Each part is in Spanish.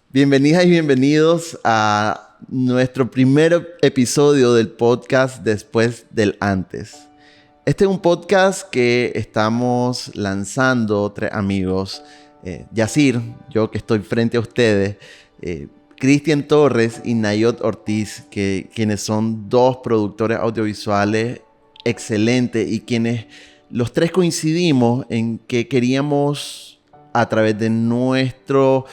Bienvenidas y bienvenidos a nuestro primer episodio del podcast Después del Antes. Este es un podcast que estamos lanzando tres amigos, Yacir, yo que estoy frente a ustedes, Cristian Torres y Nayot Ortiz, quienes son dos productores audiovisuales excelentes y quienes los tres coincidimos en que queríamos, a través de nuestro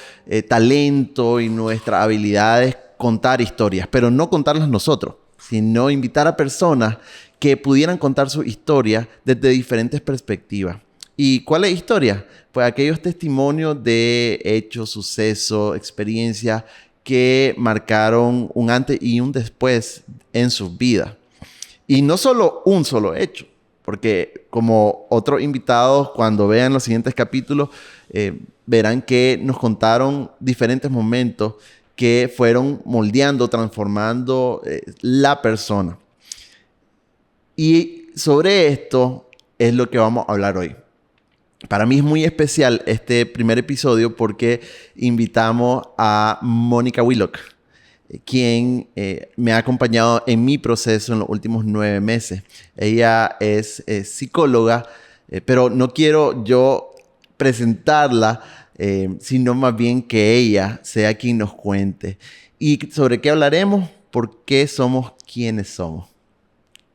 talento y nuestras habilidades, contar historias, pero no contarlas nosotros, sino invitar a personas que pudieran contar su historia desde diferentes perspectivas. ¿Y cuál es la historia? Pues aquellos testimonios de hechos, sucesos, experiencias que marcaron un antes y un después en sus vidas. Y no solo un solo hecho, porque como otros invitados, cuando vean los siguientes capítulos, verán que nos contaron diferentes momentos que fueron moldeando, transformando la persona. Y sobre esto es lo que vamos a hablar hoy. Para mí es muy especial este primer episodio porque invitamos a Mónica Willock, quien me ha acompañado en mi proceso en los últimos 9 meses. Ella es psicóloga, pero no quiero yo presentarla, sino más bien que ella sea quien nos cuente. ¿Y sobre qué hablaremos? ¿Por qué somos quienes somos?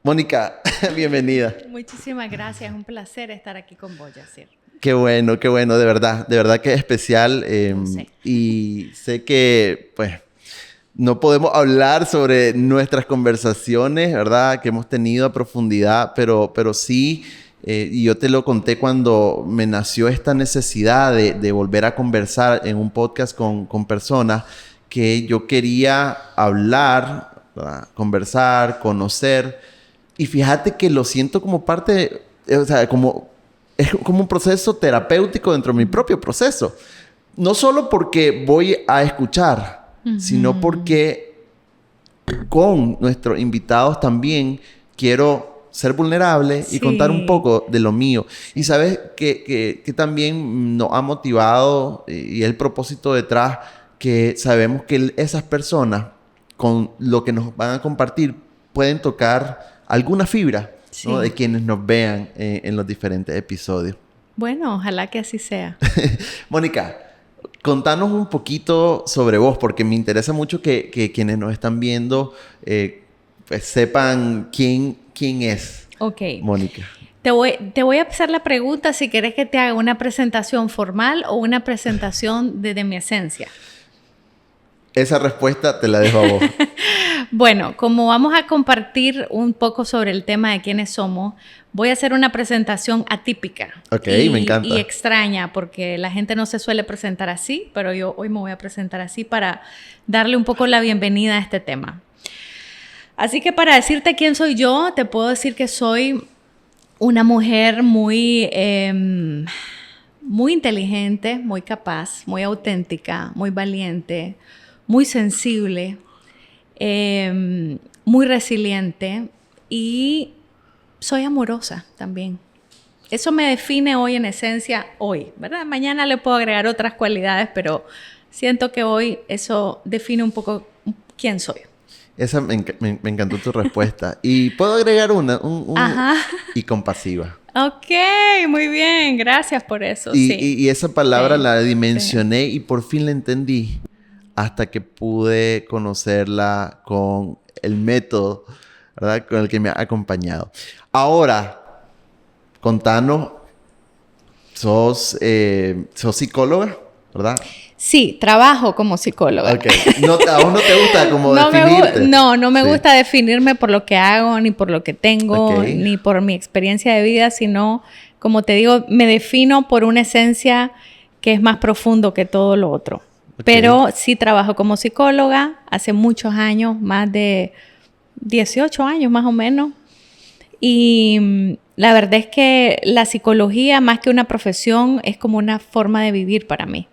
Mónica, bienvenida. Muchísimas gracias, es un placer estar aquí con vos, Yacir. Qué bueno, de verdad que es especial. Sé. Y sé que, pues, no podemos hablar sobre nuestras conversaciones, ¿verdad? Que hemos tenido a profundidad, pero sí, y yo te lo conté cuando me nació esta necesidad de volver a conversar en un podcast con personas que yo quería hablar, ¿verdad? Conversar, conocer. Y fíjate que lo siento como parte, o sea, es como un proceso terapéutico dentro de mi propio proceso. No solo porque voy a escuchar, sino porque con nuestros invitados también quiero ser vulnerable y contar un poco de lo mío. Y sabes que también nos ha motivado y el propósito detrás, que sabemos que esas personas con lo que nos van a compartir pueden tocar alguna fibra, ¿no? De quienes nos vean en los diferentes episodios. Bueno, ojalá que así sea. Mónica, contanos un poquito sobre vos, porque me interesa mucho que quienes nos están viendo pues sepan quién es Mónica. Te voy a hacer la pregunta si querés que te haga una presentación formal o una presentación desde mi esencia. Esa respuesta te la dejo a vos. Bueno, como vamos a compartir un poco sobre el tema de quiénes somos, voy a hacer una presentación atípica. Ok, me encanta. Y extraña, porque la gente no se suele presentar así, pero yo hoy me voy a presentar así para darle un poco la bienvenida a este tema. Así que para decirte quién soy yo, te puedo decir que soy una mujer muy inteligente, muy capaz, muy auténtica, muy valiente, muy sensible, muy resiliente y soy amorosa también. Eso me define hoy en esencia, hoy, ¿verdad? Mañana le puedo agregar otras cualidades, pero siento que hoy eso define un poco quién soy. Esa me encantó tu respuesta. Y puedo agregar una, Ajá. Y compasiva. Ok, muy bien, gracias por eso. Y esa palabra la dimensioné y por fin la entendí hasta que pude conocerla con el método, ¿verdad? Con el que me ha acompañado. Ahora, contanos, sos psicóloga, ¿verdad? Sí, trabajo como psicóloga. Ok. ¿A vos no te gusta como definirte? No me gusta definirme por lo que hago, ni por lo que tengo, ni por mi experiencia de vida, sino, como te digo, me defino por una esencia que es más profundo que todo lo otro. Pero sí trabajo como psicóloga hace muchos años, más de 18 años más o menos. Y la verdad es que la psicología, más que una profesión, es como una forma de vivir para mí.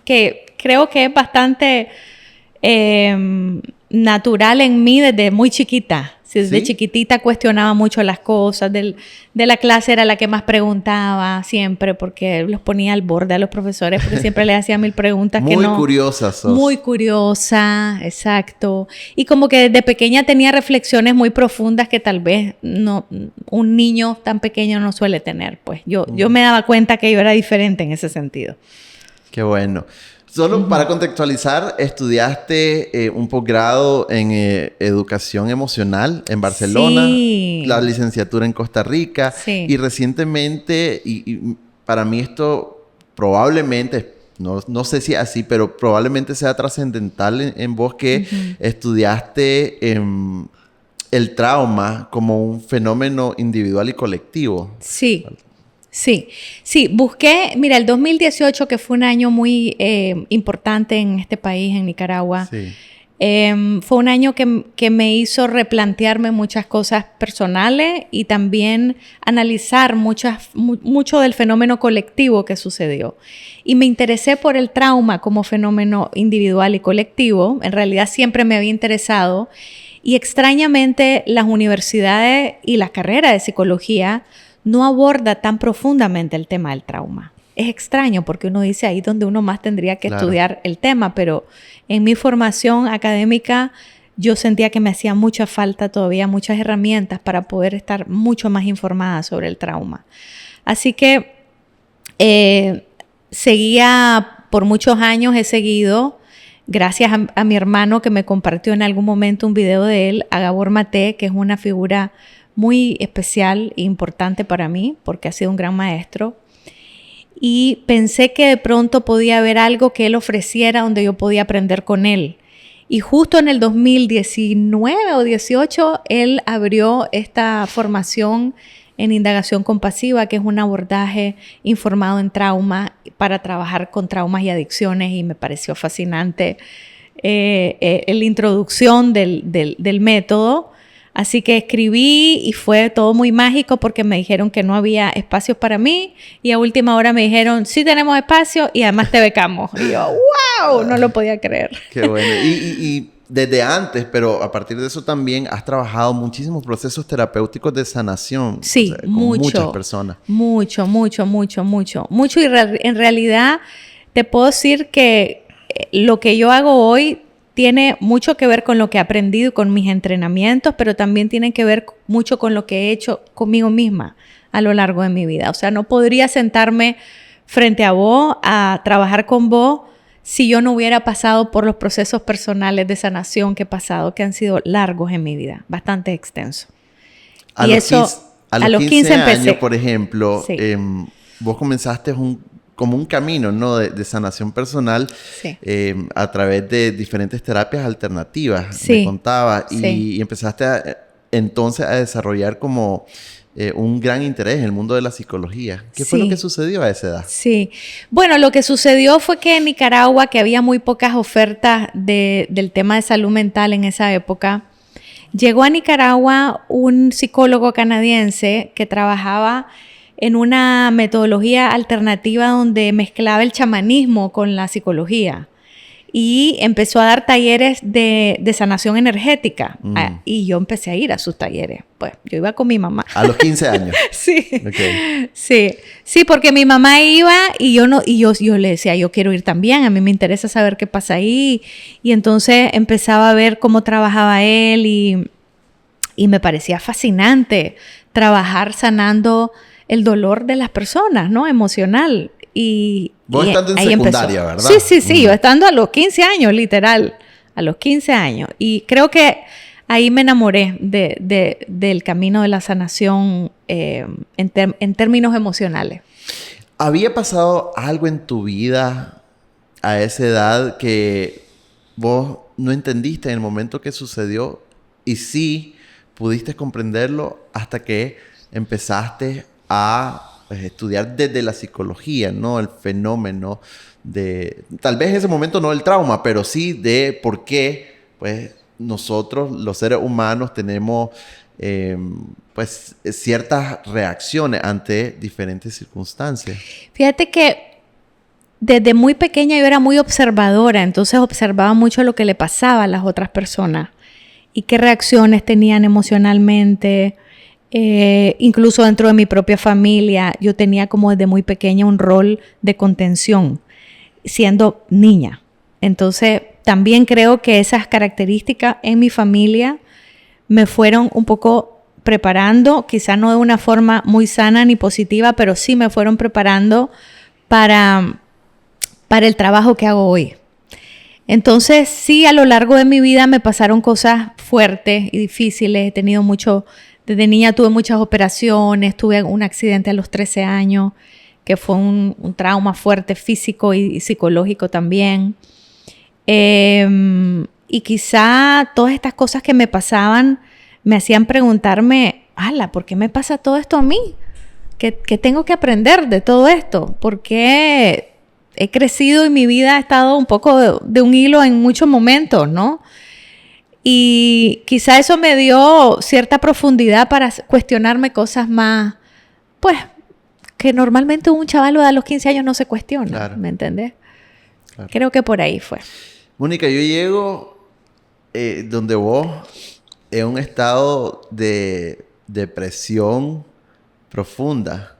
Que creo que es bastante natural en mí desde muy chiquita. Sí, desde chiquitita cuestionaba mucho las cosas. De la clase era la que más preguntaba siempre, porque los ponía al borde a los profesores, porque siempre les hacía 1000 preguntas que no... Muy curiosa sos. Muy curiosa, exacto. Y como que desde pequeña tenía reflexiones muy profundas que tal vez no, un niño tan pequeño no suele tener. Pues yo me daba cuenta que yo era diferente en ese sentido. Qué bueno. Solo para contextualizar, estudiaste un posgrado en educación emocional en Barcelona, sí. La licenciatura en Costa Rica, sí. Y recientemente, y para mí esto probablemente, no sé si así, pero probablemente sea trascendental en vos que estudiaste el trauma como un fenómeno individual y colectivo. Sí. Sí, busqué, mira, el 2018, que fue un año muy importante en este país, en Nicaragua, fue un año que me hizo replantearme muchas cosas personales y también analizar mucho del fenómeno colectivo que sucedió. Y me interesé por el trauma como fenómeno individual y colectivo. En realidad siempre me había interesado y extrañamente las universidades y la carrera de psicología no aborda tan profundamente el tema del trauma. Es extraño porque uno dice ahí donde uno más tendría que estudiar el tema, pero en mi formación académica yo sentía que me hacía mucha falta todavía muchas herramientas para poder estar mucho más informada sobre el trauma. Así que por muchos años he seguido, gracias a mi hermano que me compartió en algún momento un video de él, a Gabor Maté, que es una figura muy especial e importante para mí, porque ha sido un gran maestro. Y pensé que de pronto podía haber algo que él ofreciera donde yo podía aprender con él. Y justo en el 2019 o 18, él abrió esta formación en indagación compasiva, que es un abordaje informado en trauma para trabajar con traumas y adicciones, y me pareció fascinante la introducción del método. Así que escribí y fue todo muy mágico porque me dijeron que no había espacios para mí y a última hora me dijeron, sí tenemos espacio y además te becamos. Y yo, ¡wow! No lo podía creer. Qué bueno. Y desde antes, pero a partir de eso también has trabajado muchísimos procesos terapéuticos de sanación. Sí, con muchas personas. Mucho. Y en realidad te puedo decir que lo que yo hago hoy tiene mucho que ver con lo que he aprendido y con mis entrenamientos, pero también tiene que ver mucho con lo que he hecho conmigo misma a lo largo de mi vida. O sea, no podría sentarme frente a vos a trabajar con vos si yo no hubiera pasado por los procesos personales de sanación que he pasado, que han sido largos en mi vida, bastante extensos. A los 15 años, por ejemplo, sí. Vos comenzaste como un camino, ¿no? de sanación personal, sí. A través de diferentes terapias alternativas, sí. me contaba, sí. y empezaste entonces a desarrollar como un gran interés en el mundo de la psicología. ¿Qué fue lo que sucedió a esa edad? Sí, bueno, lo que sucedió fue que en Nicaragua, que había muy pocas ofertas del tema de salud mental en esa época, llegó a Nicaragua un psicólogo canadiense que trabajaba en una metodología alternativa donde mezclaba el chamanismo con la psicología y empezó a dar talleres de sanación energética. Y yo empecé a ir a sus talleres. Pues yo iba con mi mamá. ¿A los 15 años? Sí. Okay. Sí, porque mi mamá iba y yo le decía, yo quiero ir también, a mí me interesa saber qué pasa ahí. Y entonces empezaba a ver cómo trabajaba él y me parecía fascinante trabajar sanando el dolor de las personas, ¿no? Emocional. Vos estando en secundaria, ¿verdad? Sí, yo estando a los 15 años, literal, a los 15 años. Y creo que ahí me enamoré del camino de la sanación en términos emocionales. ¿Había pasado algo en tu vida a esa edad que vos no entendiste en el momento que sucedió y sí pudiste comprenderlo hasta que empezaste a estudiar desde la psicología, ¿no? El fenómeno de... Tal vez en ese momento no el trauma, pero sí de por qué, pues, nosotros, los seres humanos, tenemos, pues, ciertas reacciones ante diferentes circunstancias. Fíjate que desde muy pequeña yo era muy observadora, entonces observaba mucho lo que le pasaba a las otras personas. y qué reacciones tenían emocionalmente. Incluso dentro de mi propia familia, yo tenía como desde muy pequeña un rol de contención, siendo niña. Entonces, también creo que esas características en mi familia me fueron un poco preparando, quizá no de una forma muy sana ni positiva, pero sí me fueron preparando para el trabajo que hago hoy. Entonces, sí, a lo largo de mi vida me pasaron cosas fuertes y difíciles. He tenido desde niña tuve muchas operaciones, tuve un accidente a los 13 años, que fue un trauma fuerte físico y psicológico también. Y quizá todas estas cosas que me pasaban me hacían preguntarme, ¿por qué me pasa todo esto a mí? ¿Qué tengo que aprender de todo esto? ¿Por qué he crecido y mi vida ha estado un poco de un hilo en muchos momentos, ¿no? Y quizá eso me dio cierta profundidad para cuestionarme cosas más, pues, que normalmente un chaval a los 15 años no se cuestiona, claro. ¿Me entendés? Claro. Creo que por ahí fue. Mónica, yo llego donde vos en un estado de depresión profunda.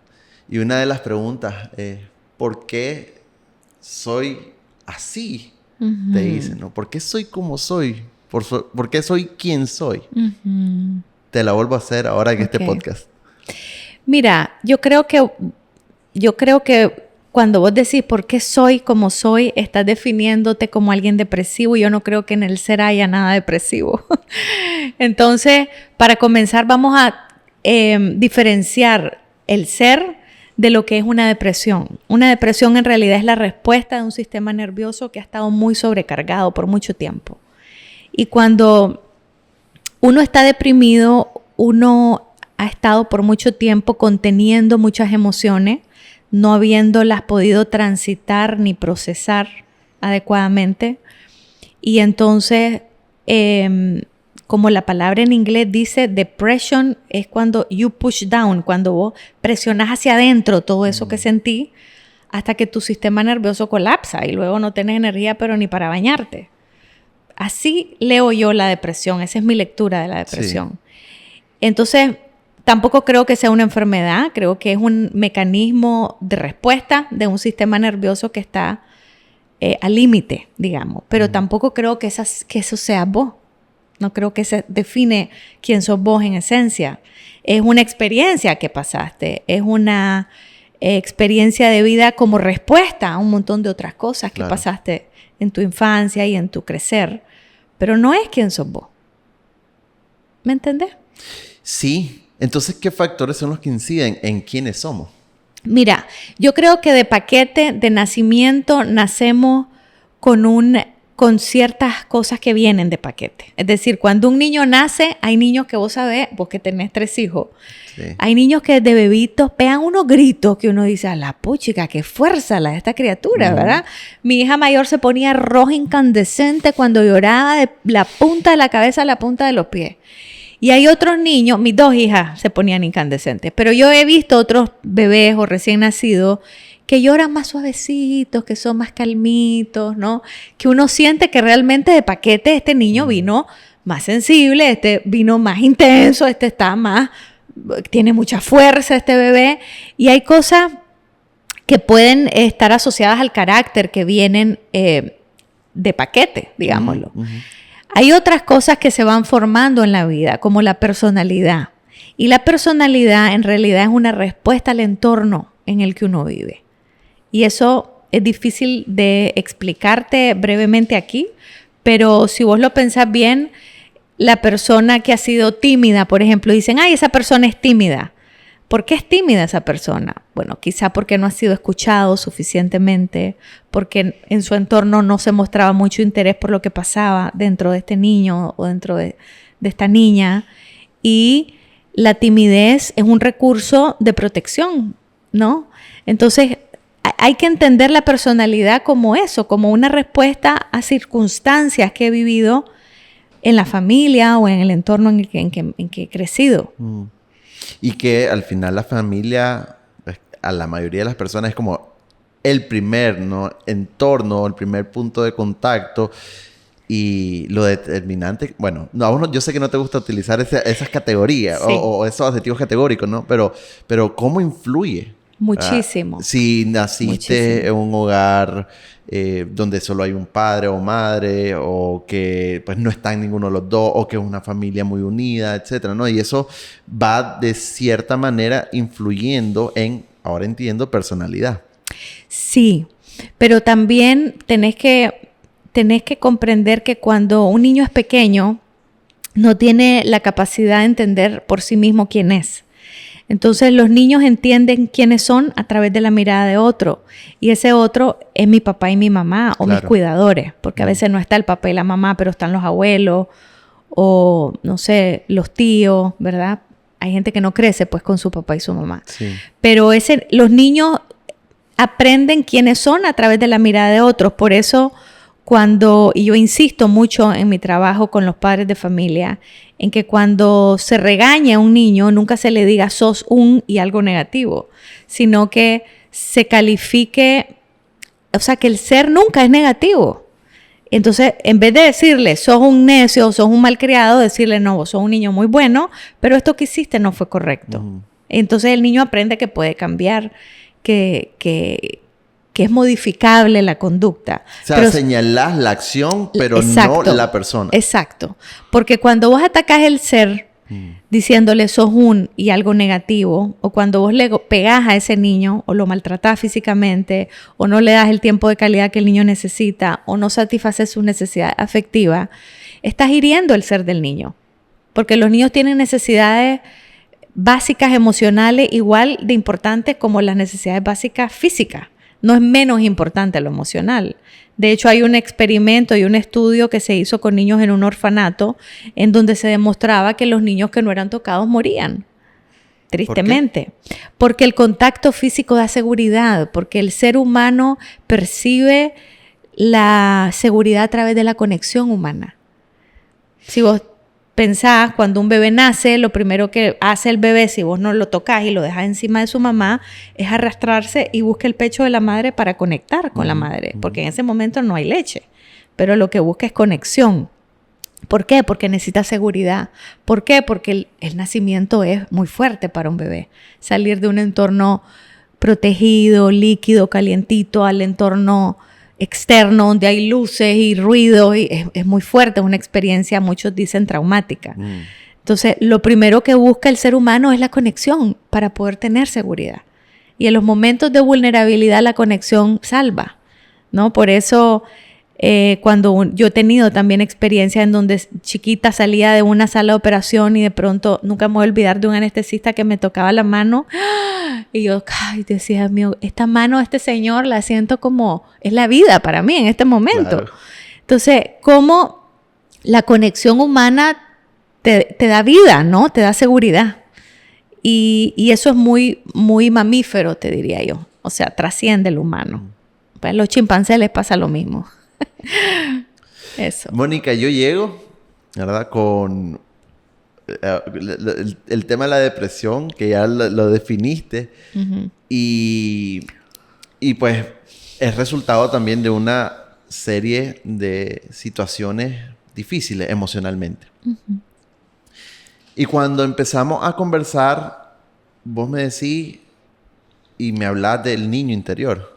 Y una de las preguntas es, ¿por qué soy así? Uh-huh. Te dicen, ¿no? ¿Por qué soy como soy? ¿Por qué soy quien soy? Uh-huh. Te la vuelvo a hacer ahora en este podcast. Mira, yo creo que cuando vos decís por qué soy como soy, estás definiéndote como alguien depresivo. Yo no creo que en el ser haya nada depresivo. Entonces, para comenzar, vamos a diferenciar el ser de lo que es una depresión. Una depresión en realidad es la respuesta de un sistema nervioso que ha estado muy sobrecargado por mucho tiempo. Y cuando uno está deprimido, uno ha estado por mucho tiempo conteniendo muchas emociones, no habiéndolas podido transitar ni procesar adecuadamente. Y entonces, como la palabra en inglés dice, depression es cuando you push down, cuando vos presionás hacia adentro todo eso que sentí hasta que tu sistema nervioso colapsa y luego no tenés energía pero ni para bañarte. Así leo yo la depresión, esa es mi lectura de la depresión. Sí. Entonces, tampoco creo que sea una enfermedad, creo que es un mecanismo de respuesta de un sistema nervioso que está al límite, digamos. Pero tampoco creo que eso sea vos. No creo que se define quién sos vos en esencia. Es una experiencia que pasaste, es una experiencia de vida como respuesta a un montón de otras cosas que pasaste en tu infancia y en tu crecer. Pero no es quién sos vos. ¿Me entendés? Sí. Entonces, ¿qué factores son los que inciden en quiénes somos? Mira, yo creo que de paquete, de nacimiento, nacemos con ciertas cosas que vienen de paquete. Es decir, cuando un niño nace, hay niños que vos sabés, vos que tenés 3 hijos, sí. Hay niños que de bebitos pegan unos gritos que uno dice, a la puchica, qué fuerza la de esta criatura, ¿verdad? Mi hija mayor se ponía roja incandescente cuando lloraba de la punta de la cabeza a la punta de los pies. Y hay otros niños, mis 2 hijas se ponían incandescentes, pero yo he visto otros bebés o recién nacidos que lloran más suavecitos, que son más calmitos, ¿no? Que uno siente que realmente de paquete este niño vino más sensible, este vino más intenso, este tiene mucha fuerza este bebé. Y hay cosas que pueden estar asociadas al carácter que vienen de paquete, digámoslo. Hay otras cosas que se van formando en la vida, como la personalidad. Y la personalidad en realidad es una respuesta al entorno en el que uno vive. Y eso es difícil de explicarte brevemente aquí, pero si vos lo pensás bien, la persona que ha sido tímida, por ejemplo, dicen, ¡ay, esa persona es tímida! ¿Por qué es tímida esa persona? Bueno, quizá porque no ha sido escuchado suficientemente, porque en su entorno no se mostraba mucho interés por lo que pasaba dentro de este niño o dentro de esta niña. Y la timidez es un recurso de protección, ¿no? Entonces, hay que entender la personalidad como eso, como una respuesta a circunstancias que he vivido en la familia o en el entorno en que he crecido. Y que al final la familia, a la mayoría de las personas, es como el primer entorno, el primer punto de contacto. Y lo determinante, bueno, a vos yo sé que no te gusta utilizar esas categorías Sí. o esos adjetivos categóricos, ¿no? Pero ¿cómo influye? Muchísimo. Si naciste Muchísimo. en un hogar donde solo hay un padre o madre, o que pues no están ninguno de los dos, o que es una familia muy unida, etcétera, ¿no? Y eso va de cierta manera influyendo en, ahora entiendo, personalidad. Sí, pero también tenés que comprender que cuando un niño es pequeño, no tiene la capacidad de entender por sí mismo quién es. Entonces los niños entienden quiénes son a través de la mirada de otro. Y ese otro es mi papá y mi mamá o mis cuidadores. Porque a veces no está el papá y la mamá, pero están los abuelos o, no sé, los tíos, ¿verdad? Hay gente que no crece pues con su papá y su mamá. Sí. Pero los niños aprenden quiénes son a través de la mirada de otros. Por eso y yo insisto mucho en mi trabajo con los padres de familia, en que cuando se regaña a un niño, nunca se le diga sos un y algo negativo, sino que se califique, o sea, que el ser nunca es negativo. Entonces, en vez de decirle sos un necio, sos un malcriado, decirle no, vos sos un niño muy bueno, pero esto que hiciste no fue correcto. Entonces el niño aprende que puede cambiar, que es modificable la conducta. O sea, señalás la acción, pero exacto, no la persona. Exacto. Porque cuando vos atacás el ser, diciéndole sos un y algo negativo, o cuando vos le pegás a ese niño, o lo maltratás físicamente, o no le das el tiempo de calidad que el niño necesita, o no satisfaces su necesidad afectiva, estás hiriendo el ser del niño. Porque los niños tienen necesidades básicas emocionales igual de importantes como las necesidades básicas físicas. No es menos importante lo emocional. De hecho, hay un experimento y un estudio que se hizo con niños en un orfanato en donde se demostraba que los niños que no eran tocados morían. Tristemente. ¿Por qué? Porque el contacto físico da seguridad, porque el ser humano percibe la seguridad a través de la conexión humana. Si vos pensás, cuando un bebé nace, lo primero que hace el bebé, si vos no lo tocas y lo dejas encima de su mamá, es arrastrarse y busca el pecho de la madre para conectar con la madre, porque en ese momento no hay leche, pero lo que busca es conexión. ¿Por qué? Porque necesita seguridad. ¿Por qué? Porque el nacimiento es muy fuerte para un bebé. Salir de un entorno protegido, líquido, calientito, al entorno externo donde hay luces y ruido y es muy fuerte, es una experiencia, muchos dicen traumática. Entonces, lo primero que busca el ser humano es la conexión para poder tener seguridad. Y en los momentos de vulnerabilidad la conexión salva, ¿no? Por eso, cuando yo he tenido también experiencia en donde chiquita salía de una sala de operación y de pronto, nunca me voy a olvidar de un anestesista que me tocaba la mano y yo, ay, decía, Dios mío, esta mano de este señor la siento como, es la vida para mí en este momento. Claro. Entonces, cómo la conexión humana te da vida, ¿no? Te da seguridad. Y eso es muy, muy mamífero, te diría yo. O sea, trasciende el humano. Pues a los chimpancés les pasa lo mismo. Eso. Mónica, yo llego, ¿verdad? Con el tema de la depresión, que ya lo definiste, y pues es resultado también de una serie de situaciones difíciles emocionalmente. Y cuando empezamos a conversar, vos me decís y me hablás del niño interior.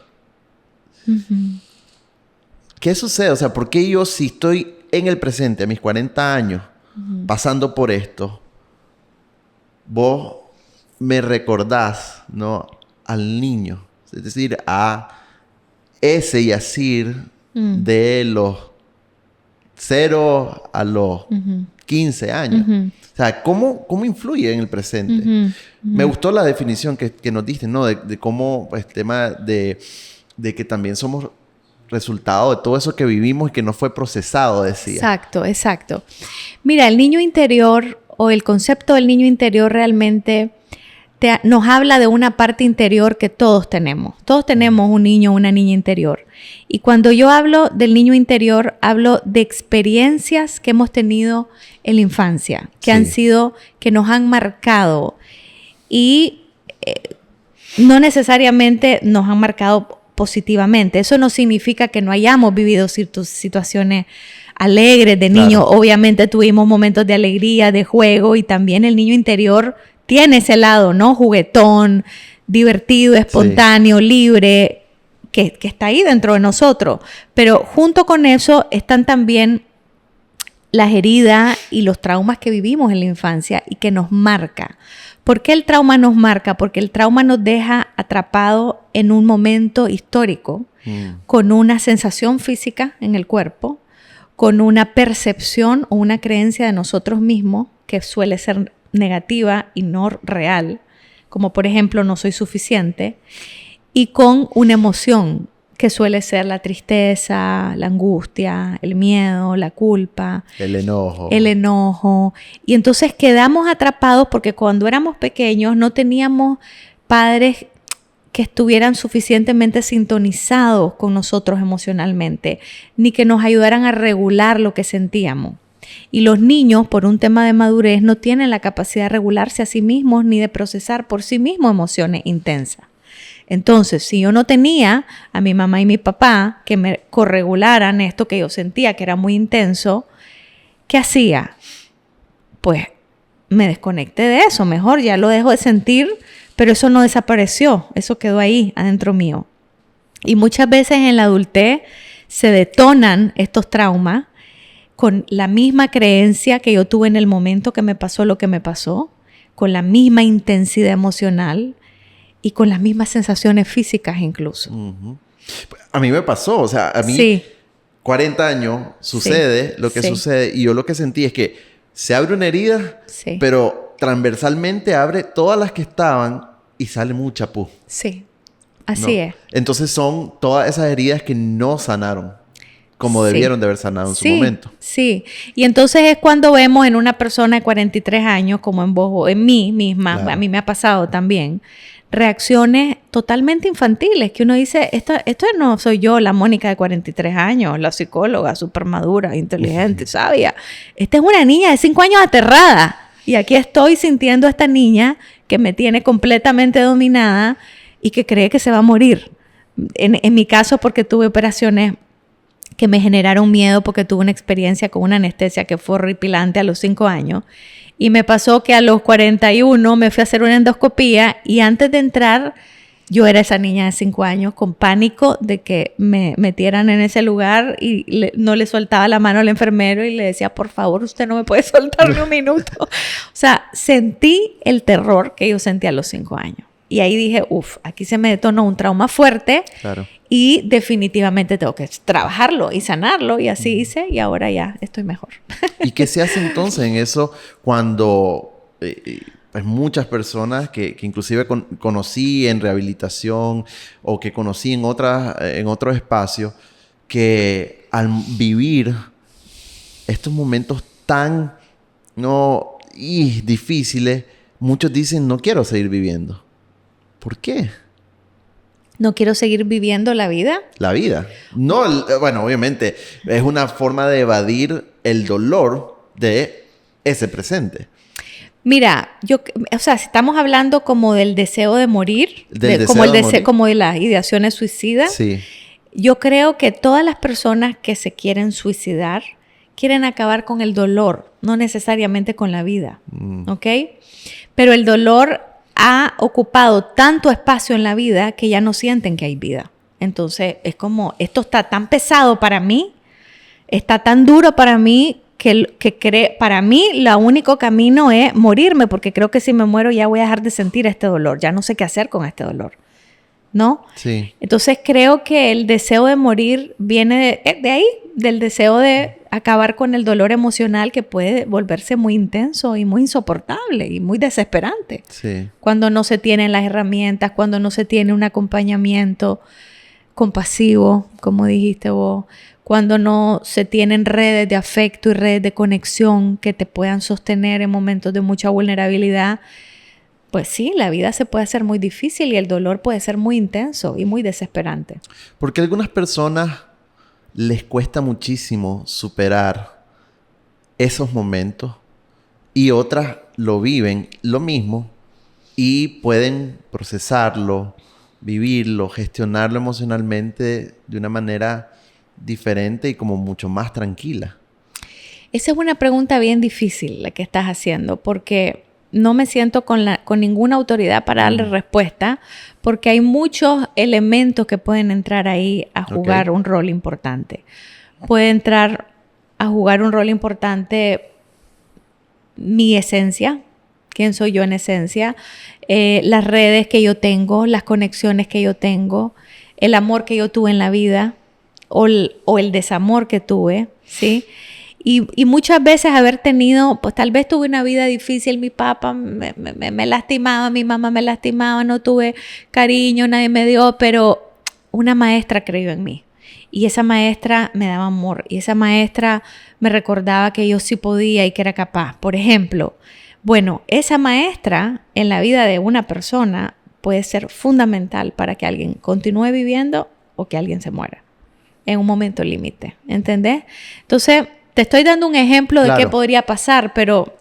¿Qué sucede? O sea, ¿por qué yo, si estoy en el presente, a mis 40 años, pasando por esto, vos me recordás, ¿no?, al niño? Es decir, a ese Yacir de los 0 a los 15 años. O sea, ¿cómo influye en el presente? Me gustó la definición que nos diste, ¿no? De cómo el tema de que también somos resultado de todo eso que vivimos y que no fue procesado, decía. Exacto, exacto. Mira, el niño interior o el concepto del niño interior realmente nos habla de una parte interior que todos tenemos. Todos tenemos un niño o una niña interior. Y cuando yo hablo del niño interior, hablo de experiencias que hemos tenido en la infancia, que nos han marcado. Y no necesariamente nos han marcado positivamente. Eso no significa que no hayamos vivido ciertas situaciones alegres de niño. Claro. Obviamente tuvimos momentos de alegría, de juego, y también el niño interior tiene ese lado, ¿no? Juguetón, divertido, espontáneo, libre, que está ahí dentro de nosotros. Pero junto con eso están también las heridas y los traumas que vivimos en la infancia y que nos marca. ¿Por qué el trauma nos marca? Porque el trauma nos deja atrapados en un momento histórico, con una sensación física en el cuerpo, con una percepción o una creencia de nosotros mismos que suele ser negativa y no real, como por ejemplo no soy suficiente, y con una emoción que suele ser la tristeza, la angustia, el miedo, la culpa, el enojo. Y entonces quedamos atrapados porque cuando éramos pequeños no teníamos padres que estuvieran suficientemente sintonizados con nosotros emocionalmente, ni que nos ayudaran a regular lo que sentíamos. Y los niños, por un tema de madurez, no tienen la capacidad de regularse a sí mismos ni de procesar por sí mismos emociones intensas. Entonces, si yo no tenía a mi mamá y mi papá que me corregularan esto que yo sentía que era muy intenso, ¿qué hacía? Pues me desconecté de eso, mejor ya lo dejo de sentir, pero eso no desapareció, eso quedó ahí adentro mío. Y muchas veces en la adultez se detonan estos traumas con la misma creencia que yo tuve en el momento que me pasó lo que me pasó, con la misma intensidad emocional y con las mismas sensaciones físicas incluso. Uh-huh. A mí me pasó, o sea, a mí 40 años sucede lo que sucede, y yo lo que sentí es que se abre una herida, pero transversalmente abre todas las que estaban y sale mucha pus. Sí, así es. Entonces son todas esas heridas que no sanaron como debieron de haber sanado en su momento. Sí, y entonces es cuando vemos en una persona de 43 años, como en vos o en mí misma, a mí me ha pasado también, reacciones totalmente infantiles, que uno dice, esto no soy yo, la Mónica de 43 años, la psicóloga, súper madura, inteligente, sabia. Esta es una niña de 5 años aterrada. Y aquí estoy sintiendo a esta niña que me tiene completamente dominada y que cree que se va a morir. En mi caso, porque tuve operaciones que me generaron miedo, porque tuve una experiencia con una anestesia que fue horripilante a los 5 años. Y me pasó que a los 41 me fui a hacer una endoscopía y antes de entrar yo era esa niña de 5 años con pánico de que me metieran en ese lugar y no le soltaba la mano al enfermero y le decía, por favor, usted no me puede soltar ni un minuto. O sea, sentí el terror que yo sentí a los 5 años. Y ahí dije, aquí se me detonó un trauma fuerte. Claro. Y definitivamente tengo que trabajarlo y sanarlo. Y así hice y ahora ya estoy mejor. ¿Y qué se hace entonces en eso cuando pues muchas personas que inclusive conocí en rehabilitación o que conocí en otros espacios, que al vivir estos momentos tan difíciles, muchos dicen, no quiero seguir viviendo? ¿Por qué? ¿No quiero seguir viviendo la vida? La vida. No, bueno, obviamente es una forma de evadir el dolor de ese presente. Mira, si estamos hablando como del deseo de morir, como de las ideaciones suicidas, yo creo que todas las personas que se quieren suicidar quieren acabar con el dolor, no necesariamente con la vida, ¿ok? Pero el dolor ha ocupado tanto espacio en la vida que ya no sienten que hay vida. Entonces, es como, esto está tan pesado para mí, está tan duro para mí, para mí, el único camino es morirme, porque creo que si me muero ya voy a dejar de sentir este dolor. Ya no sé qué hacer con este dolor, ¿no? Sí. Entonces, creo que el deseo de morir viene de ahí, del deseo de acabar con el dolor emocional que puede volverse muy intenso y muy insoportable y muy desesperante. Sí. Cuando no se tienen las herramientas, cuando no se tiene un acompañamiento compasivo, como dijiste vos, cuando no se tienen redes de afecto y redes de conexión que te puedan sostener en momentos de mucha vulnerabilidad, pues sí, la vida se puede hacer muy difícil y el dolor puede ser muy intenso y muy desesperante. Porque a algunas personas les cuesta muchísimo superar esos momentos y otras lo viven lo mismo y pueden procesarlo, vivirlo, gestionarlo emocionalmente de una manera diferente y como mucho más tranquila. Esa es una pregunta bien difícil la que estás haciendo, porque no me siento con ninguna autoridad para darle respuesta, porque hay muchos elementos que pueden entrar ahí a jugar un rol importante. Puede entrar a jugar un rol importante mi esencia, quién soy yo en esencia, las redes que yo tengo, las conexiones que yo tengo, el amor que yo tuve en la vida o el desamor que tuve, ¿sí? Y muchas veces haber tenido, pues tal vez tuve una vida difícil, mi papá me lastimaba, mi mamá me lastimaba, no tuve cariño, nadie me dio, pero una maestra creyó en mí. Y esa maestra me daba amor, y esa maestra me recordaba que yo sí podía y que era capaz. Por ejemplo, bueno, esa maestra en la vida de una persona puede ser fundamental para que alguien continúe viviendo o que alguien se muera en un momento límite, ¿entendés? Entonces, te estoy dando un ejemplo de qué podría pasar, pero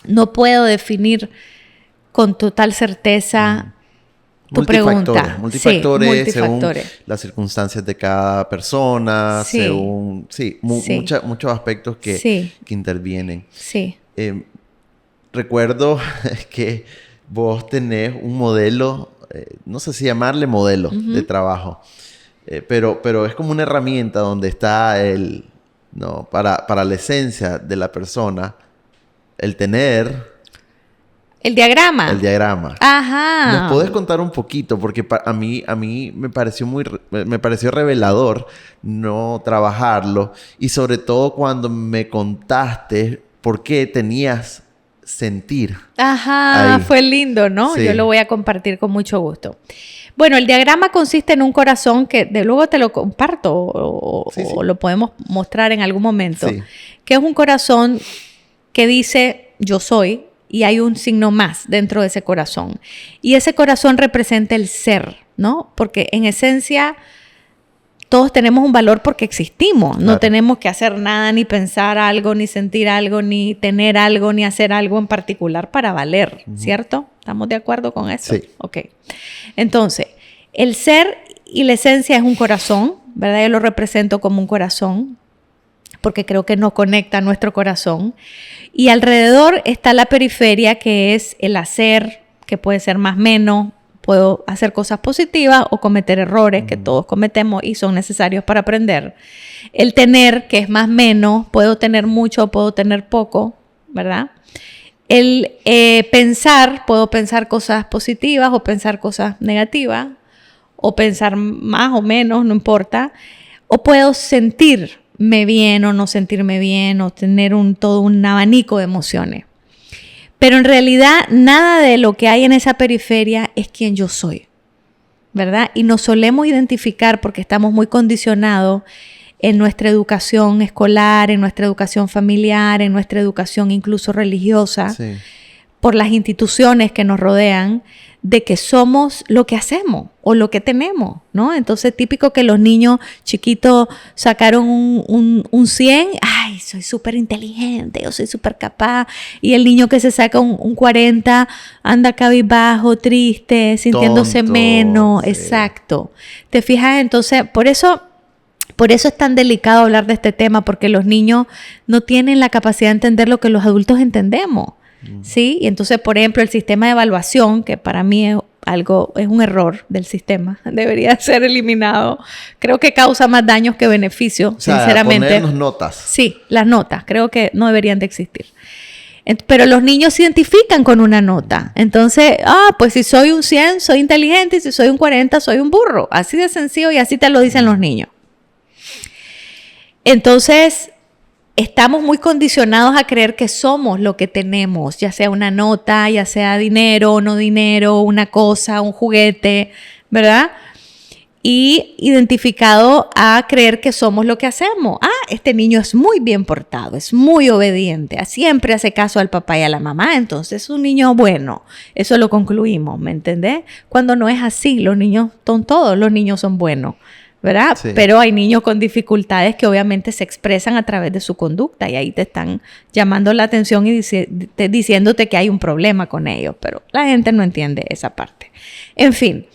no puedo definir con total certeza tu pregunta. Multifactores, según las circunstancias de cada persona, según... muchos aspectos que intervienen. Sí. Recuerdo que vos tenés un modelo, no sé si llamarle modelo de trabajo, pero es como una herramienta donde está para la esencia de la persona, el tener... El diagrama. El diagrama. Ajá. ¿Nos podés contar un poquito? Porque a mí me pareció revelador no trabajarlo. Y sobre todo cuando me contaste por qué tenías sentir. Ajá, ahí. Fue lindo, ¿no? Sí. Yo lo voy a compartir con mucho gusto. Bueno, el diagrama consiste en un corazón que de luego te lo comparto o lo podemos mostrar en algún momento, que es un corazón que dice yo soy y hay un signo más dentro de ese corazón. Y ese corazón representa el ser, ¿no? Porque en esencia todos tenemos un valor porque existimos. Claro. No tenemos que hacer nada, ni pensar algo, ni sentir algo, ni tener algo, ni hacer algo en particular para valer, ¿cierto? ¿Estamos de acuerdo con eso? Sí. Ok. Entonces, el ser y la esencia es un corazón, ¿verdad? Yo lo represento como un corazón porque creo que nos conecta a nuestro corazón. Y alrededor está la periferia, que es el hacer, que puede ser más o menos. Puedo hacer cosas positivas o cometer errores que todos cometemos y son necesarios para aprender. El tener, que es más o menos, puedo tener mucho o puedo tener poco, ¿verdad? El pensar, puedo pensar cosas positivas o pensar cosas negativas, o pensar más o menos, no importa. O puedo sentirme bien o no sentirme bien, o tener todo un abanico de emociones. Pero en realidad nada de lo que hay en esa periferia es quien yo soy, ¿verdad? Y nos solemos identificar porque estamos muy condicionados en nuestra educación escolar, en nuestra educación familiar, en nuestra educación incluso religiosa, por las instituciones que nos rodean, de que somos lo que hacemos o lo que tenemos, ¿no? Entonces, típico que los niños chiquitos sacaron un 100, ¡ay, soy súper inteligente, yo soy súper capaz! Y el niño que se saca un 40 anda cabizbajo, triste, sintiéndose tonto, menos. Sí. Exacto. ¿Te fijas? Entonces, por eso es tan delicado hablar de este tema, porque los niños no tienen la capacidad de entender lo que los adultos entendemos. ¿Sí? Y entonces, por ejemplo, el sistema de evaluación, que para mí es un error del sistema, debería ser eliminado. Creo que causa más daños que beneficios, sinceramente. Ponernos notas. Sí, las notas, creo que no deberían de existir. Pero los niños se identifican con una nota. Entonces, pues si soy un 100, soy inteligente, y si soy un 40, soy un burro. Así de sencillo, y así te lo dicen los niños. Entonces, estamos muy condicionados a creer que somos lo que tenemos, ya sea una nota, ya sea dinero o no dinero, una cosa, un juguete, ¿verdad? Y identificado a creer que somos lo que hacemos. Este niño es muy bien portado, es muy obediente, siempre hace caso al papá y a la mamá, entonces es un niño bueno. Eso lo concluimos, ¿me entendés? Cuando no es así, todos los niños son buenos, ¿verdad? Sí. Pero hay niños con dificultades que obviamente se expresan a través de su conducta y ahí te están llamando la atención y diciéndote que hay un problema con ellos, pero la gente no entiende esa parte. En fin,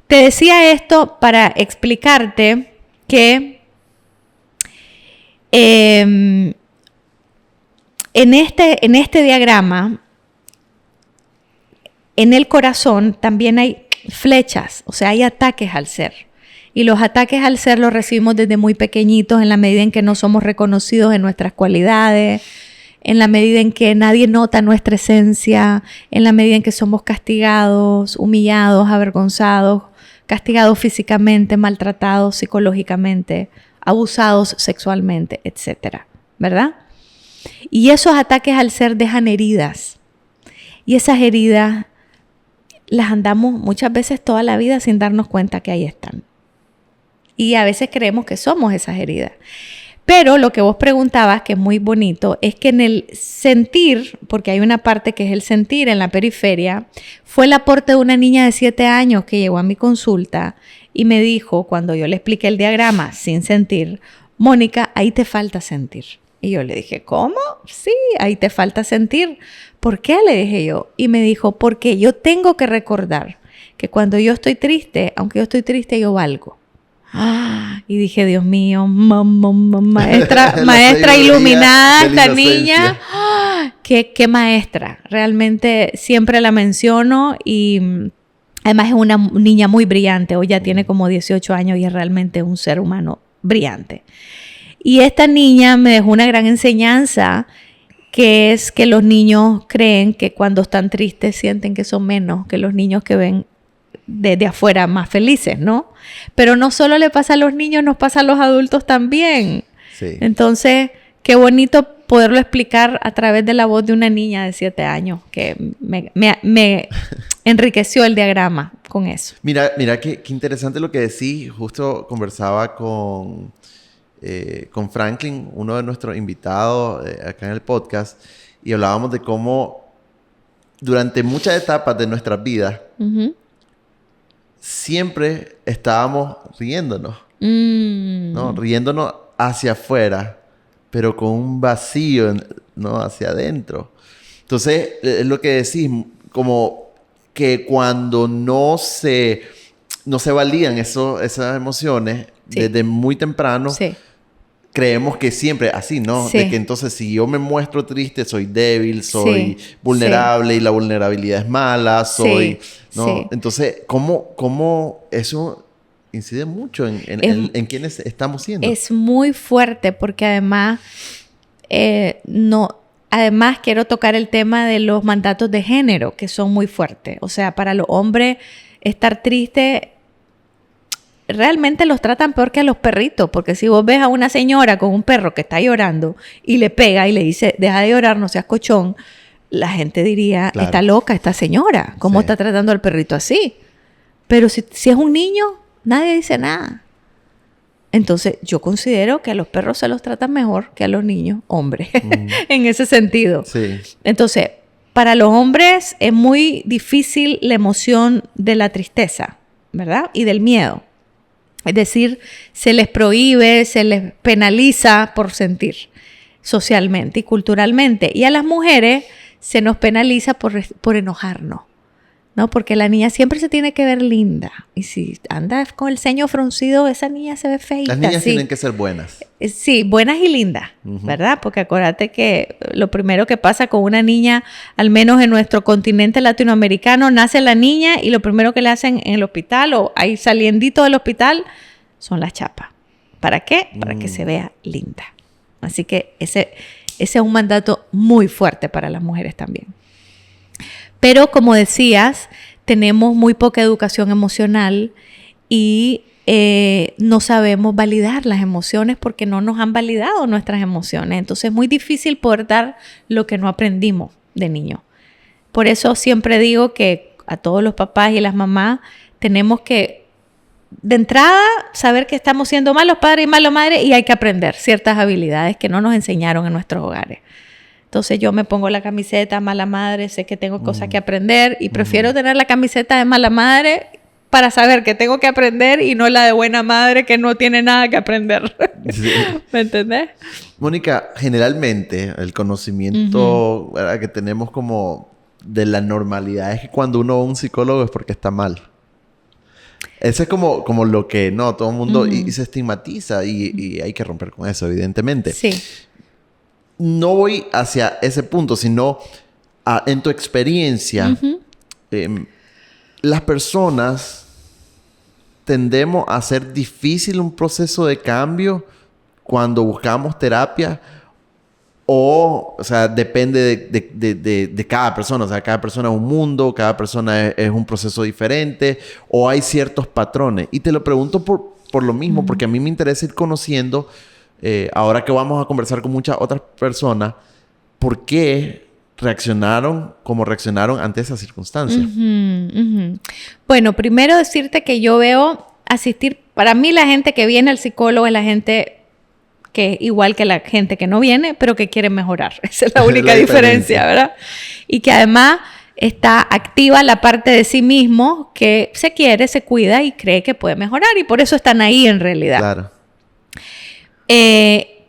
te decía esto para explicarte que en este diagrama, en el corazón también hay flechas, o sea, hay ataques al ser. Y los ataques al ser los recibimos desde muy pequeñitos, en la medida en que no somos reconocidos en nuestras cualidades, en la medida en que nadie nota nuestra esencia, en la medida en que somos castigados, humillados, avergonzados, castigados físicamente, maltratados psicológicamente, abusados sexualmente, etcétera, ¿verdad? Y esos ataques al ser dejan heridas. Y esas heridas las andamos muchas veces toda la vida sin darnos cuenta que ahí están. Y a veces creemos que somos esas heridas. Pero lo que vos preguntabas, que es muy bonito, es que en el sentir, porque hay una parte que es el sentir en la periferia, fue el aporte de una niña de 7 años que llegó a mi consulta y me dijo, cuando yo le expliqué el diagrama sin sentir, Mónica, ahí te falta sentir. Y yo le dije, ¿cómo? Sí, ahí te falta sentir. ¿Por qué? Le dije yo. Y me dijo, porque yo tengo que recordar que cuando yo estoy triste, aunque yo estoy triste, yo valgo. Y dije, Dios mío, maestra iluminada esta niña. Qué maestra. Realmente siempre la menciono y además es una niña muy brillante. Hoy ya tiene como 18 años y es realmente un ser humano brillante. Y esta niña me dejó una gran enseñanza, que es que los niños creen que cuando están tristes sienten que son menos que los niños que ven desde afuera más felices, ¿no? Pero no solo le pasa a los niños, nos pasa a los adultos también. Sí. Entonces, qué bonito poderlo explicar a través de la voz de una niña de 7 años, que me enriqueció el diagrama con eso. Mira qué interesante lo que decís. Justo conversaba con Franklin, uno de nuestros invitados acá en el podcast, y hablábamos de cómo durante muchas etapas de nuestras vidas, siempre estábamos riéndonos, ¿no? Riéndonos hacia afuera, pero con un vacío, ¿no? Hacia adentro. Entonces, es lo que decís, como que cuando no se validan esas emociones, sí, desde muy temprano, sí, creemos que siempre así, ¿no? Sí. De que entonces si yo me muestro triste, soy débil, soy vulnerable, y la vulnerabilidad es mala, ¿no? Sí. Entonces, ¿cómo eso incide mucho en quienes estamos siendo? Es muy fuerte porque además, además quiero tocar el tema de los mandatos de género, que son muy fuertes. O sea, para los hombres estar triste realmente los tratan peor que a los perritos, porque si vos ves a una señora con un perro que está llorando y le pega y le dice, deja de llorar, no seas cochón, la gente diría, claro, está loca esta señora, ¿cómo está tratando al perrito así? Pero si es un niño, nadie dice nada. Entonces, yo considero que a los perros se los tratan mejor que a los niños, hombres, en ese sentido. Sí. Entonces, para los hombres es muy difícil la emoción de la tristeza, ¿verdad? Y del miedo. Es decir, se les prohíbe, se les penaliza por sentir socialmente y culturalmente. Y a las mujeres se nos penaliza por enojarnos, ¿no? Porque la niña siempre se tiene que ver linda. Y si anda con el ceño fruncido, esa niña se ve feita. Las niñas tienen que ser buenas. Sí, buenas y lindas, ¿verdad? Porque acuérdate que lo primero que pasa con una niña, al menos en nuestro continente latinoamericano, nace la niña y lo primero que le hacen en el hospital o ahí saliendito del hospital son las chapas. ¿Para qué? Para que se vea linda. Así que ese es un mandato muy fuerte para las mujeres también. Pero como decías, tenemos muy poca educación emocional y no sabemos validar las emociones porque no nos han validado nuestras emociones. Entonces es muy difícil poder dar lo que no aprendimos de niño. Por eso siempre digo que a todos los papás y las mamás tenemos que, de entrada, saber que estamos siendo malos padres y malos madres y hay que aprender ciertas habilidades que no nos enseñaron en nuestros hogares. Entonces yo me pongo la camiseta mala madre, sé que tengo cosas que aprender y prefiero tener la camiseta de mala madre para saber que tengo que aprender y no la de buena madre que no tiene nada que aprender. Sí. ¿Me entendés? Mónica, generalmente el conocimiento que tenemos como de la normalidad es que cuando uno va a un psicólogo es porque está mal. Ese es como lo que no, todo el mundo y se estigmatiza y hay que romper con eso, evidentemente. Sí. no voy hacia ese punto, sino en tu experiencia, las personas tendemos a hacer difícil un proceso de cambio cuando buscamos terapia, o sea, depende de cada persona. O sea, cada persona es un mundo, cada persona es un proceso diferente, o hay ciertos patrones. Y te lo pregunto por lo mismo, porque a mí me interesa ir conociendo, ahora que vamos a conversar con muchas otras personas, por qué reaccionaron como reaccionaron ante esa circunstancia. Bueno, primero decirte que yo veo asistir, para mí la gente que viene al psicólogo es la gente que igual que la gente que no viene, pero que quiere mejorar. Esa es la única diferencia, ¿verdad? Y que además está activa la parte de sí mismo que se quiere, se cuida y cree que puede mejorar. Y por eso están ahí en realidad. Claro.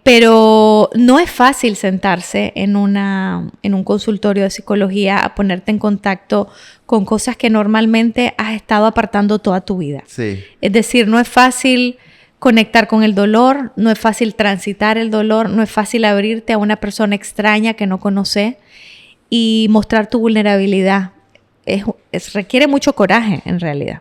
Pero no es fácil sentarse en un consultorio de psicología a ponerte en contacto con cosas que normalmente has estado apartando toda tu vida. Sí. Es decir, no es fácil conectar con el dolor, no es fácil transitar el dolor, no es fácil abrirte a una persona extraña que no conoces y mostrar tu vulnerabilidad. Requiere mucho coraje, en realidad.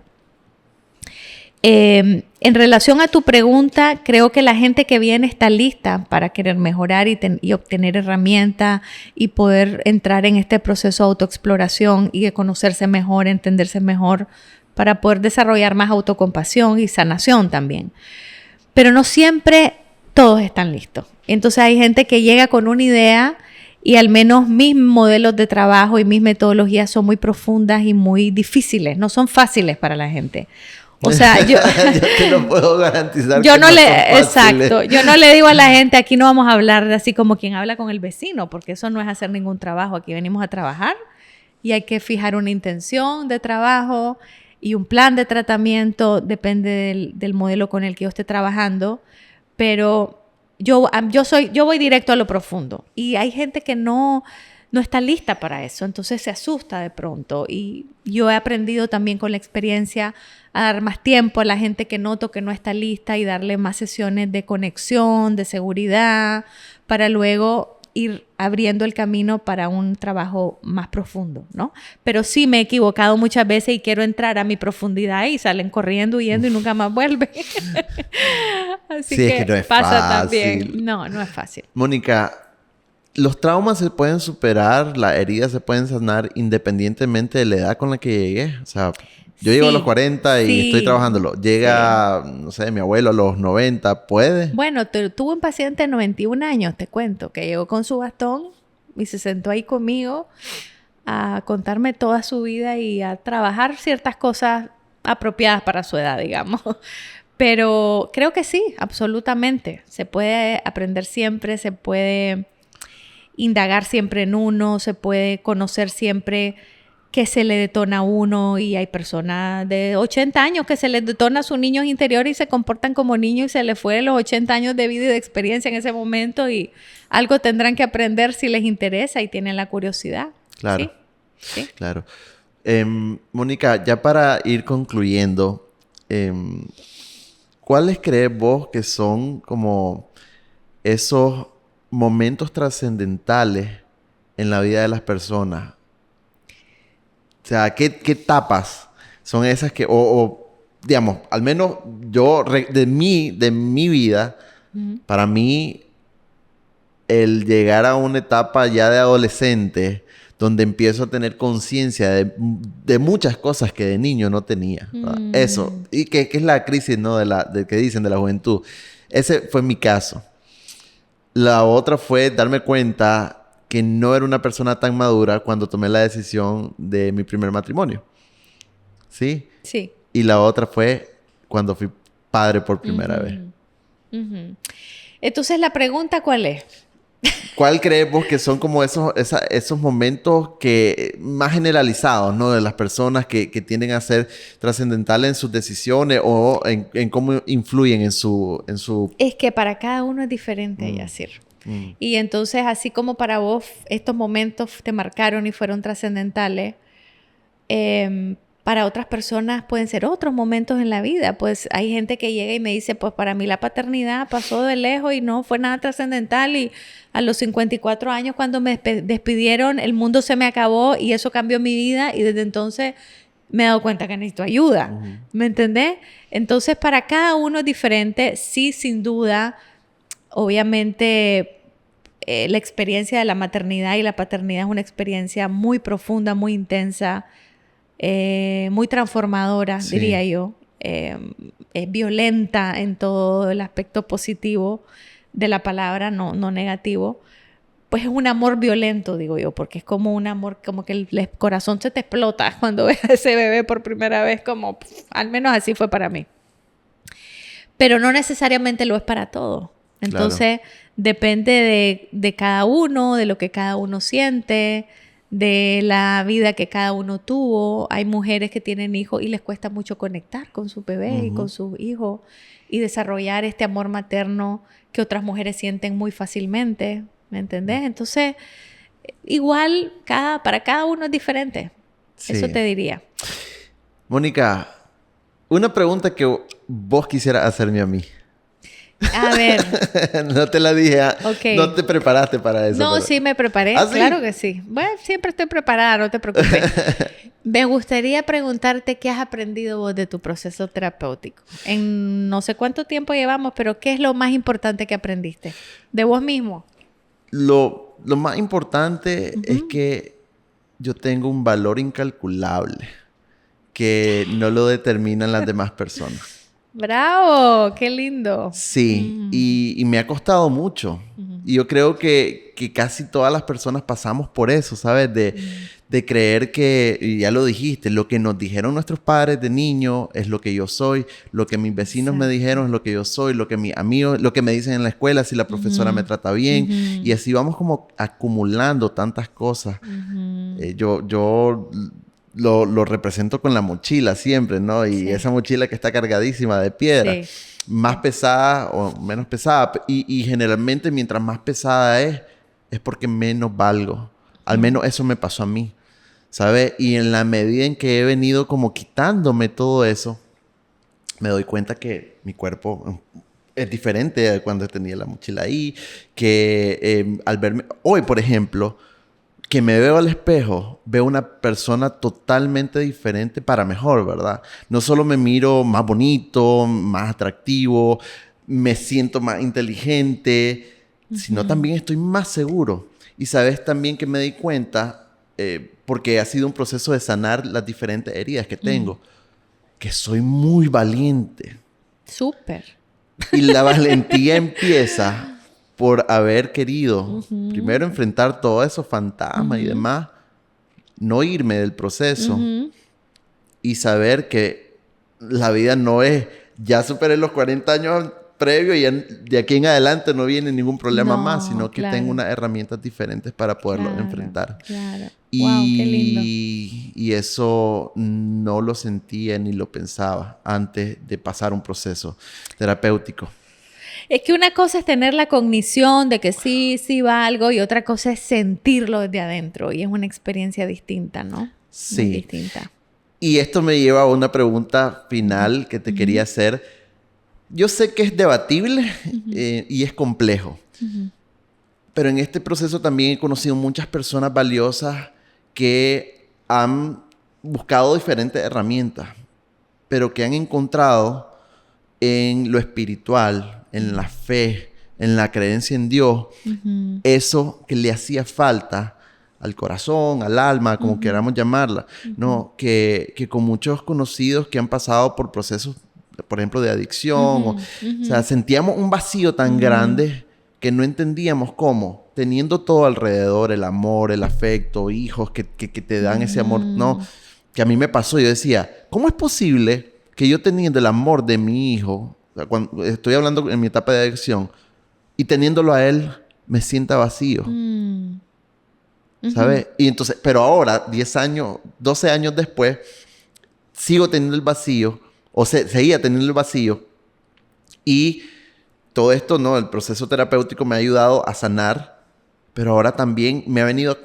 En relación a tu pregunta, creo que la gente que viene está lista para querer mejorar y obtener herramientas y poder entrar en este proceso de autoexploración y de conocerse mejor, entenderse mejor, para poder desarrollar más autocompasión y sanación también. Pero no siempre todos están listos. Entonces hay gente que llega con una idea y al menos mis modelos de trabajo y mis metodologías son muy profundas y muy difíciles, no son fáciles para la gente. O sea, yo te lo puedo garantizar. Yo no le digo a la gente, aquí no vamos a hablar de así como quien habla con el vecino, porque eso no es hacer ningún trabajo. Aquí venimos a trabajar y hay que fijar una intención de trabajo y un plan de tratamiento, depende del modelo con el que yo esté trabajando, pero yo voy directo a lo profundo y hay gente que no está lista para eso, entonces se asusta de pronto. Y yo he aprendido también con la experiencia a dar más tiempo a la gente que noto que no está lista y darle más sesiones de conexión, de seguridad, para luego ir abriendo el camino para un trabajo más profundo, ¿no? Pero sí me he equivocado muchas veces y quiero entrar a mi profundidad y salen corriendo, huyendo y nunca más vuelven. Así sí, que no es pasa fácil. También. No es fácil. Mónica, los traumas se pueden superar, las heridas se pueden sanar independientemente de la edad con la que llegué. O sea, yo llego a los 40 y estoy trabajándolo. Llega, no sé, mi abuelo a los 90, ¿puede? Bueno, tuve un paciente de 91 años, te cuento, que llegó con su bastón y se sentó ahí conmigo a contarme toda su vida y a trabajar ciertas cosas apropiadas para su edad, digamos. Pero creo que sí, absolutamente. Se puede aprender siempre, se puede indagar siempre en uno, se puede conocer siempre qué se le detona a uno, y hay personas de 80 años que se les detona a sus niños interiores y se comportan como niños y se les fue los 80 años de vida y de experiencia en ese momento y algo tendrán que aprender si les interesa y tienen la curiosidad. Claro. ¿Sí? Claro. Mónica, ya para ir concluyendo, ¿cuáles crees vos que son como esos momentos trascendentales en la vida de las personas? O sea, ¿qué etapas son esas que, digamos, al menos yo, de mi vida, para mí, el llegar a una etapa ya de adolescente, donde empiezo a tener conciencia de muchas cosas que de niño no tenía. Eso. Y que es la crisis, ¿no? de que dicen de la juventud. Ese fue mi caso. La otra fue darme cuenta que no era una persona tan madura cuando tomé la decisión de mi primer matrimonio. ¿Sí? Sí. Y la otra fue cuando fui padre por primera vez. Entonces, ¿la pregunta cuál es? ¿Cuál crees vos que son como esos momentos que más generalizados, ¿no? De las personas que tienden a ser trascendentales en sus decisiones o en cómo influyen en su... Es que para cada uno es diferente, Yacir. Y entonces, así como para vos estos momentos te marcaron y fueron trascendentales, Para otras personas pueden ser otros momentos en la vida. Pues hay gente que llega y me dice, pues para mí la paternidad pasó de lejos y no fue nada trascendental. Y a los 54 años cuando me despidieron, el mundo se me acabó y eso cambió mi vida. Y desde entonces me he dado cuenta que necesito ayuda. ¿Me entendés? Entonces para cada uno es diferente. Sí, sin duda, obviamente la experiencia de la maternidad y la paternidad es una experiencia muy profunda, muy intensa. Muy transformadora, sí, diría yo. Es violenta en todo el aspecto positivo de la palabra, no negativo. Pues es un amor violento, digo yo, porque es como un amor, como que el corazón se te explota cuando ves a ese bebé por primera vez, como, al menos así fue para mí. Pero no necesariamente lo es para todos. Entonces, claro, depende de cada uno, de lo que cada uno siente, de la vida que cada uno tuvo. Hay mujeres que tienen hijos y les cuesta mucho conectar con su bebé y con sus hijos y desarrollar este amor materno que otras mujeres sienten muy fácilmente, ¿me entendés? Entonces, igual para cada uno es diferente. Sí. Eso te diría. Mónica, una pregunta que vos quisieras hacerme a mí. A ver. No te la dije. Okay. No te preparaste para eso. No, pero... sí me preparé. ¿Ah, sí? Claro que sí. Bueno, siempre estoy preparada, no te preocupes. Me gustaría preguntarte qué has aprendido vos de tu proceso terapéutico. En no sé cuánto tiempo llevamos, pero ¿qué es lo más importante que aprendiste? ¿De vos mismo? Lo más importante es que yo tengo un valor incalculable que no lo determinan las demás personas. ¡Bravo! ¡Qué lindo! Sí, y me ha costado mucho. Y yo creo que casi todas las personas pasamos por eso, ¿sabes? De creer que, y ya lo dijiste, lo que nos dijeron nuestros padres de niño es lo que yo soy, lo que mis vecinos me dijeron es lo que yo soy, lo que mis amigos, lo que me dicen en la escuela, si la profesora me trata bien. Y así vamos como acumulando tantas cosas. Yo lo represento con la mochila siempre, ¿no? Y esa mochila que está cargadísima de piedra. Sí. Más pesada o menos pesada. Y generalmente mientras más pesada es porque menos valgo. Al menos eso me pasó a mí, ¿sabes? Y en la medida en que he venido como quitándome todo eso, me doy cuenta que mi cuerpo es diferente de cuando tenía la mochila ahí. Que al verme... Hoy, por ejemplo... que me veo al espejo, veo una persona totalmente diferente para mejor, ¿verdad? No solo me miro más bonito, más atractivo, me siento más inteligente, sino también estoy más seguro. Y sabes también que me di cuenta, porque ha sido un proceso de sanar las diferentes heridas que tengo, que soy muy valiente. Súper. Y la valentía empieza... por haber querido primero enfrentar todos esos fantasmas y demás, no irme del proceso y saber que la vida no es, ya superé los 40 años previos y de aquí en adelante no viene ningún problema más, sino que tengo unas herramientas diferentes para poderlo enfrentar. Claro. Y, wow, qué lindo. Y eso no lo sentía ni lo pensaba antes de pasar un proceso terapéutico. Es que una cosa es tener la cognición de que sí valgo y otra cosa es sentirlo desde adentro. Y es una experiencia distinta, ¿no? Sí. Muy distinta. Y esto me lleva a una pregunta final que te quería hacer. Yo sé que es debatible y es complejo. Pero en este proceso también he conocido muchas personas valiosas que han buscado diferentes herramientas, pero que han encontrado en lo espiritual, en la fe, en la creencia en Dios, eso que le hacía falta al corazón, al alma, como queramos llamarla, ¿no? Que con muchos conocidos que han pasado por procesos, por ejemplo, de adicción, o sea, sentíamos un vacío tan grande que no entendíamos cómo, teniendo todo alrededor, el amor, el afecto, hijos que te dan ese amor, ¿no? Que a mí me pasó, yo decía, ¿cómo es posible que yo teniendo el amor de mi hijo, cuando estoy hablando en mi etapa de adicción, y teniéndolo a él, me sienta vacío? ¿Sabes? Y entonces, pero ahora, 10 años, 12 años después, sigo teniendo el vacío, o seguía teniendo el vacío, y todo esto, ¿no? El proceso terapéutico me ha ayudado a sanar, pero ahora también me ha venido a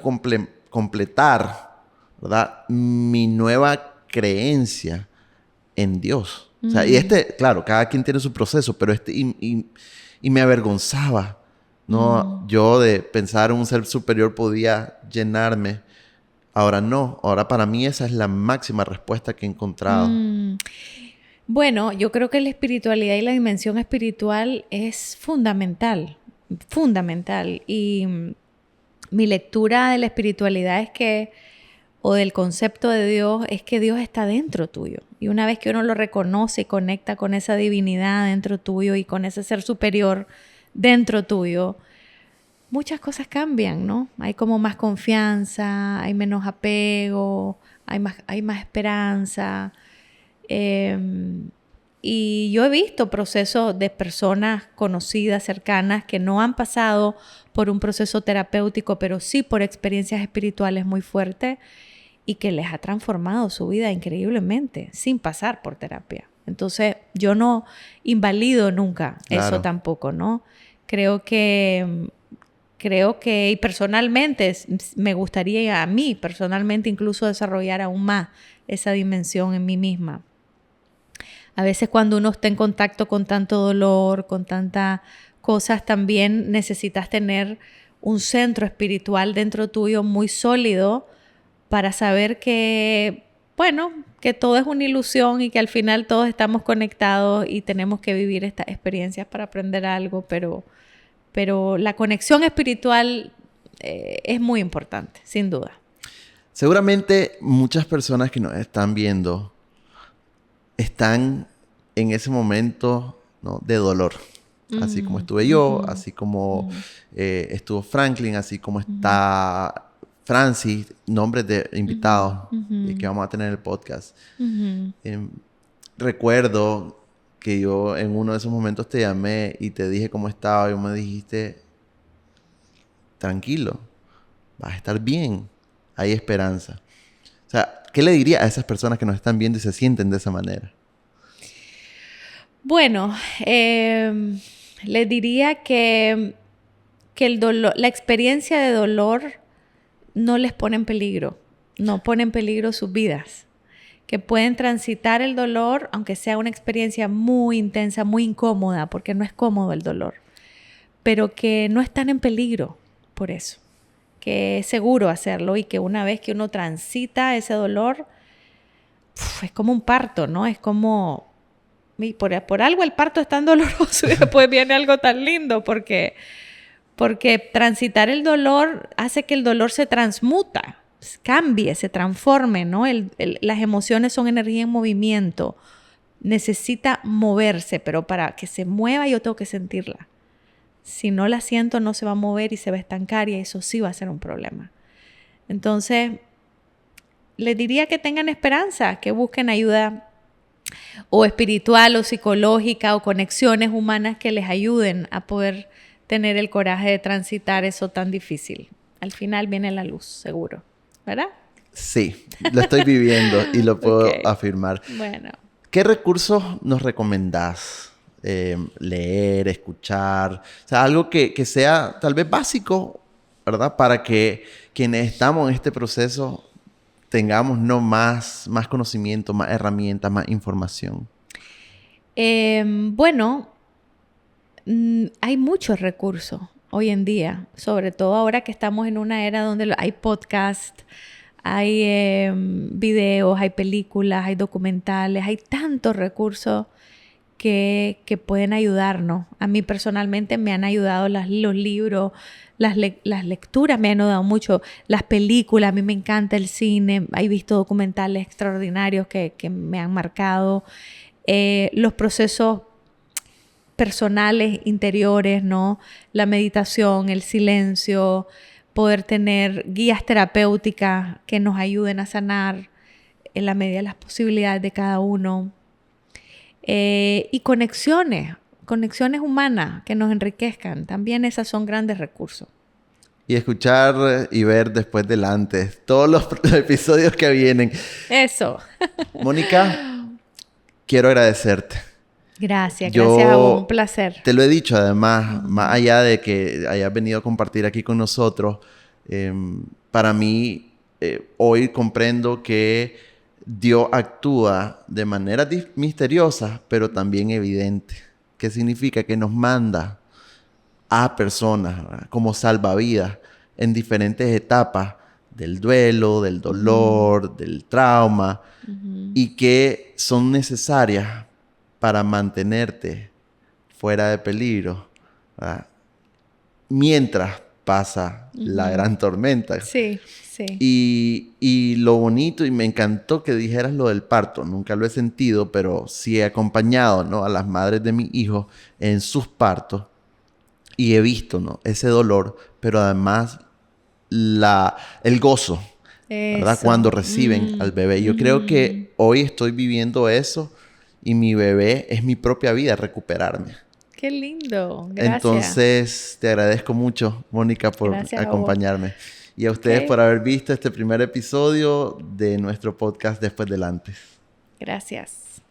completar, ¿verdad? Mi nueva creencia en Dios. O sea, y claro, cada quien tiene su proceso, pero y me avergonzaba, ¿no? Yo de pensar en un ser superior podía llenarme. Ahora no. Ahora para mí esa es la máxima respuesta que he encontrado. Bueno, yo creo que la espiritualidad y la dimensión espiritual es fundamental. Fundamental. Y mi lectura de la espiritualidad es que, o del concepto de Dios, es que Dios está dentro tuyo. Y una vez que uno lo reconoce y conecta con esa divinidad dentro tuyo y con ese ser superior dentro tuyo, muchas cosas cambian, ¿no? Hay como más confianza, hay menos apego, hay más esperanza. Y yo he visto procesos de personas conocidas, cercanas, que no han pasado por un proceso terapéutico, pero sí por experiencias espirituales muy fuertes y que les ha transformado su vida increíblemente sin pasar por terapia. Entonces, yo no invalido nunca eso tampoco, ¿no? Creo que y personalmente me gustaría a mí personalmente incluso desarrollar aún más esa dimensión en mí misma. A veces cuando uno está en contacto con tanto dolor, con tantas cosas, también necesitas tener un centro espiritual dentro tuyo muy sólido para saber que, bueno, que todo es una ilusión y que al final todos estamos conectados y tenemos que vivir estas experiencias para aprender algo, pero la conexión espiritual es muy importante, sin duda. Seguramente muchas personas que nos están viendo están en ese momento, ¿no?, de dolor. Así como estuve yo, así como estuvo Franklin, así como está Francis, nombres de invitados que vamos a tener en el podcast. Recuerdo que yo en uno de esos momentos te llamé y te dije cómo estaba y me dijiste, tranquilo, vas a estar bien, hay esperanza. O sea, ¿qué le diría a esas personas que nos están viendo y se sienten de esa manera? Bueno, les diría que el dolor, la experiencia de dolor no les pone en peligro, no pone en peligro sus vidas, que pueden transitar el dolor, aunque sea una experiencia muy intensa, muy incómoda, porque no es cómodo el dolor, pero que no están en peligro por eso, que es seguro hacerlo y que una vez que uno transita ese dolor, es como un parto, ¿no? Es como... Y por algo el parto es tan doloroso y después viene algo tan lindo porque transitar el dolor hace que el dolor se transmuta, cambie, se transforme, ¿no? Las emociones son energía en movimiento. Necesita moverse, pero para que se mueva yo tengo que sentirla. Si no la siento no se va a mover y se va a estancar y eso sí va a ser un problema. Entonces, les diría que tengan esperanza, que busquen ayuda o espiritual o psicológica o conexiones humanas que les ayuden a poder tener el coraje de transitar eso tan difícil. Al final viene la luz, seguro, ¿verdad? Sí, lo estoy viviendo y lo puedo afirmar. Bueno. ¿Qué recursos nos recomendás? Leer, escuchar, o sea, algo que sea tal vez básico, ¿verdad? Para que quienes estamos en este proceso tengamos más conocimiento, más herramientas, más información. Bueno, hay muchos recursos hoy en día, sobre todo ahora que estamos en una era donde hay podcasts, hay videos, hay películas, hay documentales, hay tantos recursos que pueden ayudarnos. A mí personalmente me han ayudado los libros, las lecturas me han ayudado mucho, las películas, a mí me encanta el cine, he visto documentales extraordinarios que me han marcado, los procesos personales, interiores, ¿no? La meditación, el silencio, poder tener guías terapéuticas que nos ayuden a sanar en la medida de las posibilidades de cada uno. Y conexiones humanas que nos enriquezcan. También esas son grandes recursos. Y escuchar y ver después del antes. Todos los episodios que vienen. Eso. Mónica, quiero agradecerte. Gracias a vos. Un placer. Te lo he dicho además, más allá de que hayas venido a compartir aquí con nosotros, para mí hoy comprendo que Dios actúa de manera misteriosa, pero también evidente. ¿Qué significa? Que nos manda a personas, ¿verdad?, como salvavidas en diferentes etapas del duelo, del dolor, del trauma, y que son necesarias para mantenerte fuera de peligro, ¿verdad?, mientras pasa la gran tormenta. Sí. Y lo bonito, y me encantó que dijeras lo del parto. Nunca lo he sentido, pero sí he acompañado, ¿no?, a las madres de mis hijos en sus partos. Y he visto, ¿no?, ese dolor, pero además el gozo, ¿verdad?, cuando reciben al bebé. Yo creo que hoy estoy viviendo eso y mi bebé es mi propia vida, recuperarme. ¡Qué lindo! Gracias. Entonces, te agradezco mucho, Mónica, por acompañarme. Y a ustedes por haber visto este primer episodio de nuestro podcast Después del Antes. Gracias.